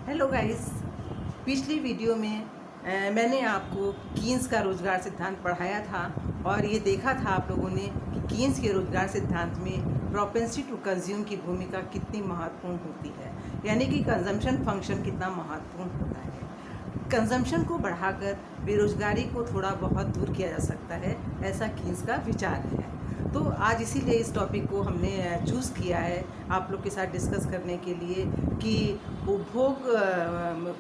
Hello guys. पिछली video में मैंने आपको कीन्स का रोजगार सिद्धांत पढ़ाया था और ये देखा था आप लोगों ने कि कीन्स के रोजगार सिद्धांत में प्रोपेंसिटी टू कंज्यूम की भूमिका कितनी महत्वपूर्ण होती है, यानी कि कंजम्पशन फंक्शन कितना महत्वपूर्ण होता है। कंजम्पशन को बढ़ाकर बेरोजगारी को थोड़ा बहुत दूर किया जा सकता है, ऐसा कीन्स का विचार है। तो आज इसीलिए इस टॉपिक को हमने चूज़ किया है आप लोग के साथ डिस्कस करने के लिए कि उपभोग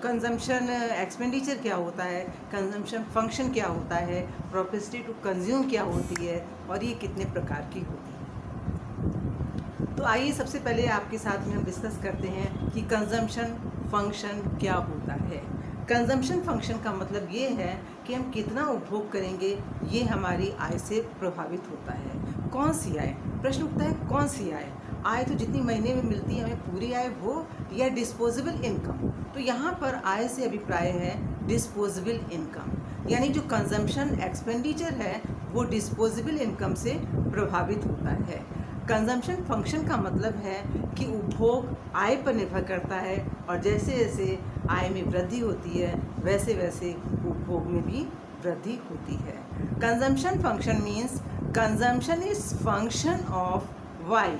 कंजम्पशन एक्सपेंडिचर क्या होता है, कंजम्पशन फंक्शन क्या होता है, प्रोपेंसिटी टू कंज्यूम क्या होती है और ये कितने प्रकार की होती है। तो आइए सबसे पहले आपके साथ में हम डिस्कस करते हैं कि कंजम्पशन फंक्शन क्या होता है। कंजम्पशन फंक्शन का मतलब ये है कि हम कितना उपभोग करेंगे, ये हमारी आय से प्रभावित होता है। कौन सी आय? प्रश्न उठता है कौन सी आय? आय तो जितनी महीने में मिलती है हमें पूरी आय वो, या डिस्पोजेबल इनकम। तो यहाँ पर आय से अभिप्राय है डिस्पोजेबल इनकम, यानी जो कंजम्पशन एक्सपेंडिचर है वो डिस्पोजेबल इनकम से प्रभावित होता है। कंजम्पशन फंक्शन का मतलब है कि उपभोग आय पर निर्भर करता है और जैसे जैसे आय में वृद्धि होती है वैसे वैसे उपभोग में भी वृद्धि होती है। Consumption function means consumption is function of Y.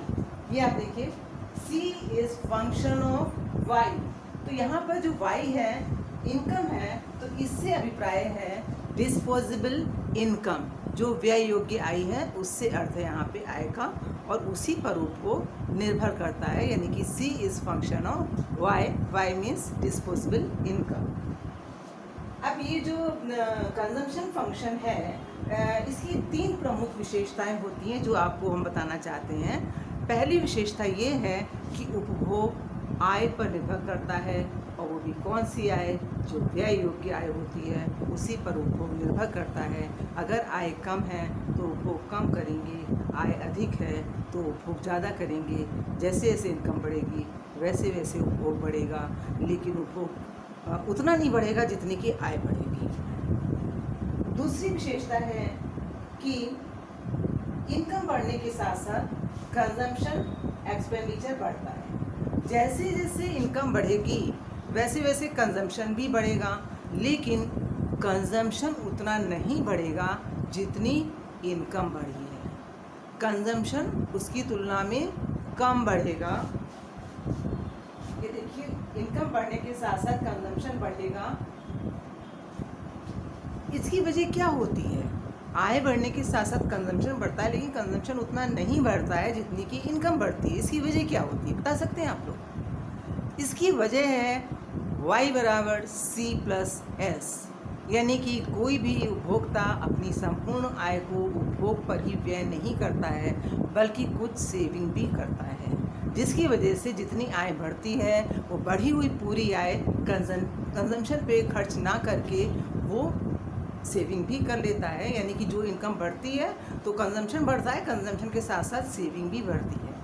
ये आप देखिए, C is function of Y. तो यहाँ पर जो वाई है इनकम है, तो इससे अभिप्राय है डिस्पोजेबल इनकम, जो व्यय योग्य आय है उससे अर्थ है यहाँ पे आय का, और उसी पर उपभोग निर्भर करता है, यानी कि C is function of Y. Y means disposable income. अब ये जो कंजम्पशन फंक्शन है इसकी तीन प्रमुख विशेषताएं होती हैं जो आपको हम बताना चाहते हैं। पहली विशेषता ये है कि उपभोग आय पर निर्भर करता है, और वो भी कौन सी आय? जो व्यय योग्य आय होती है उसी पर उपभोग निर्भर करता है। अगर आय कम है तो उपभोग कम करेंगे, आय अधिक है तो उपभोग ज़्यादा करेंगे। जैसे जैसे इनकम बढ़ेगी वैसे वैसे उपभोग बढ़ेगा, लेकिन उपभोग उतना नहीं बढ़ेगा जितनी की आय बढ़ेगी। दूसरी विशेषता है कि इनकम बढ़ने के साथ साथ कंजम्पशन एक्सपेंडिचर बढ़ता है। जैसे जैसे इनकम बढ़ेगी वैसे वैसे कंजम्पशन भी बढ़ेगा, लेकिन कंजम्पशन उतना नहीं बढ़ेगा जितनी इनकम बढ़ी है। कंजम्पशन उसकी तुलना में कम बढ़ेगा। ये देखिए, इनकम बढ़ने के साथ साथ कंजम्पशन बढ़ेगा। इसकी वजह क्या होती है? आय बढ़ने के साथ साथ कंजम्पशन बढ़ता है, लेकिन कंजम्पशन उतना नहीं बढ़ता है जितनी की इनकम बढ़ती है। इसकी वजह क्या होती है बता सकते हैं आप लोग? इसकी वजह है y बराबर C+S, यानी कि कोई भी उपभोक्ता अपनी संपूर्ण आय को उपभोग पर ही व्यय नहीं करता है, बल्कि कुछ सेविंग भी करता है, जिसकी वजह से जितनी आय बढ़ती है वो बढ़ी हुई पूरी आय कंजम्पशन पे खर्च ना करके वो सेविंग भी कर लेता है। यानी कि जो इनकम बढ़ती है तो कंजम्पशन बढ़ता है, कंजम्पशन के साथ साथ सेविंग भी बढ़ती है।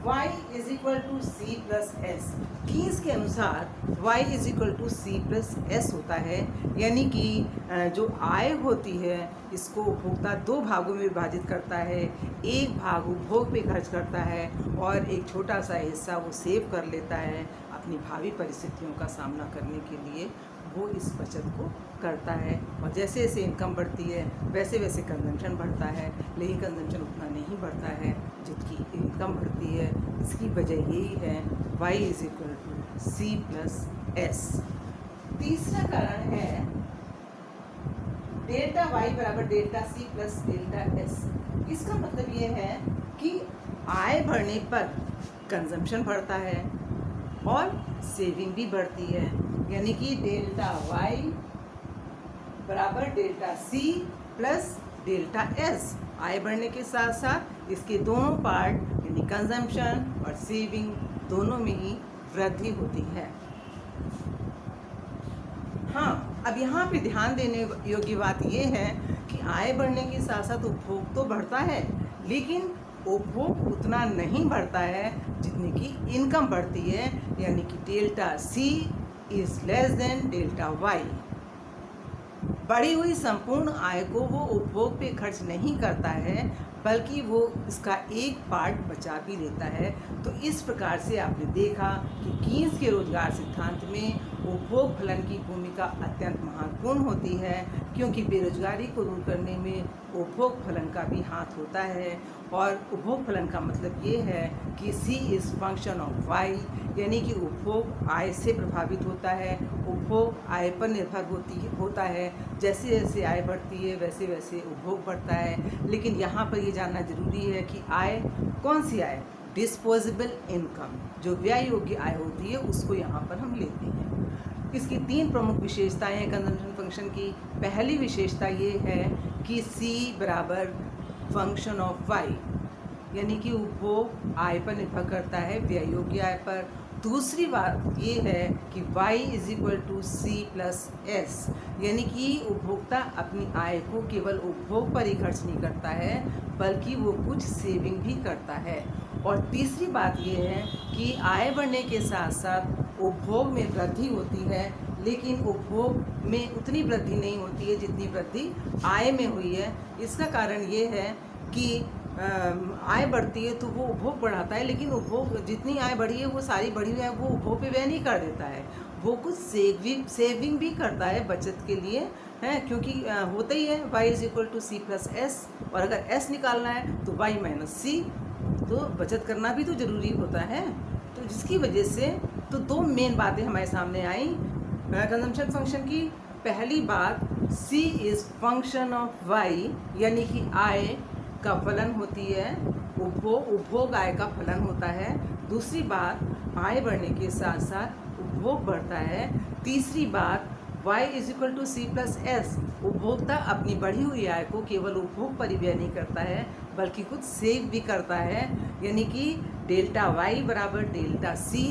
y is equal to C+S। Keynes के अनुसार y is equal to C+S होता है, यानी कि जो आय होती है इसको उपभोक्ता दो भागों में विभाजित करता है। एक भाग उपभोग पे खर्च करता है और एक छोटा सा हिस्सा वो सेव कर लेता है अपनी भावी परिस्थितियों का सामना करने के लिए। वो इस बचत को करता है, और जैसे जैसे इनकम बढ़ती है वैसे वैसे कंजम्पशन बढ़ता है, लेकिन कंजम्पशन उतना नहीं बढ़ता है जितनी इनकम बढ़ती है। इसकी वजह यही है y is equal to C+S। तीसरा कारण है डेल्टा y बराबर delta C plus delta S। इसका मतलब ये है कि आय बढ़ने पर कंजम्पशन बढ़ता है और सेविंग भी बढ़ती है, यानी कि डेल्टा y बराबर delta C plus delta S। आय बढ़ने के साथ साथ इसके दोनों पार्ट यानी कंजम्पशन और सेविंग दोनों में ही वृद्धि होती है। हाँ, अब यहाँ पे ध्यान देने योग्य बात यह है कि आय बढ़ने के साथ साथ उपभोग तो बढ़ता है, लेकिन उपभोग उतना नहीं बढ़ता है जितनी की इनकम बढ़ती है, यानी कि delta C is less than delta Y। बढ़ी हुई संपूर्ण आय को वो उपभोग पे खर्च नहीं करता है, बल्कि वो इसका एक पार्ट बचा भी लेता है। तो इस प्रकार से आपने देखा कि कीन्स के रोजगार सिद्धांत में उपभोग फलन की भूमिका अत्यंत महत्वपूर्ण होती है, क्योंकि बेरोजगारी को दूर करने में उपभोग फलन का भी हाथ होता है। और उपभोग फलन का मतलब ये है कि C is function of Y, यानी कि उपभोग आय से प्रभावित होता है, उपभोग आय पर निर्भर होता है। जैसे जैसे आय बढ़ती है वैसे वैसे उपभोग बढ़ता है। लेकिन यहाँ पर ये जानना जरूरी है कि आय कौन सी आय, डिस्पोजेबल इनकम, जो व्यय योग्य आय होती है उसको यहाँ पर हम लेते हैं। इसकी 3 प्रमुख विशेषताएं हैं कंजम्पशन फंक्शन की। पहली विशेषता ये है कि C बराबर फंक्शन ऑफ Y, यानी कि उपभोग आय पर निर्भर करता है, व्यय योग्य आय पर। दूसरी बात ये है कि Y is equal to C plus S, यानी कि उपभोक्ता अपनी आय को केवल उपभोग पर ही खर्च नहीं करता है, बल्कि वो कुछ सेविंग भी करता है। और तीसरी बात ये है कि आय बढ़ने के साथ साथ उपभोग में वृद्धि होती है, लेकिन उपभोग में उतनी वृद्धि नहीं होती है जितनी वृद्धि आय में हुई है। इसका कारण ये है कि आय बढ़ती है तो वो उपभोग बढ़ाता है, लेकिन उपभोग जितनी आय बढ़ी है वो सारी बढ़ी हुई है वो उपभोग पे व्यय नहीं कर देता है, वो कुछ सेविंग भी करता है बचत के लिए, है। क्योंकि होता ही है y is equal to C plus S, और अगर s निकालना है तो y माइनस C, तो बचत करना भी तो ज़रूरी होता है। तो जिसकी वजह से तो 2 मेन बातें हमारे सामने आई कंजम्पशन फंक्शन की। पहली बात, C is function of y, यानी कि आय का फलन होती है, उपभोग आय का फलन होता है। दूसरी बात, आय बढ़ने के साथ साथ उपभोग बढ़ता है। तीसरी बात, y is equal to C plus S, उपभोक्ता अपनी बढ़ी हुई आय को केवल उपभोग पर ही व्यय नहीं करता है, बल्कि कुछ सेव भी करता है, यानी कि डेल्टा y बराबर delta C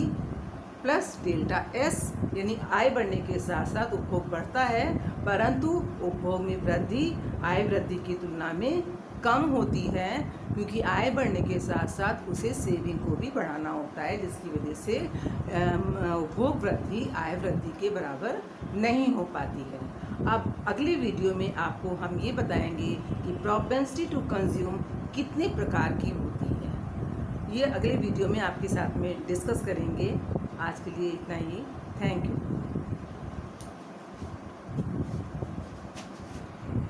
plus delta S, यानी आय बढ़ने के साथ साथ उपभोग बढ़ता है, परंतु उपभोग में वृद्धि आय वृद्धि की तुलना में कम होती है, क्योंकि आय बढ़ने के साथ साथ उसे सेविंग को भी बढ़ाना होता है, जिसकी वजह से उपभोग वृद्धि आय वृद्धि के बराबर नहीं हो पाती है। अब अगले वीडियो में आपको हम ये बताएंगे कि प्रोपेंसिटी टू कंज्यूम कितने प्रकार की होती है। ये अगले वीडियो में आपके साथ में डिस्कस करेंगे। आज के लिए इतना ही। Thank you.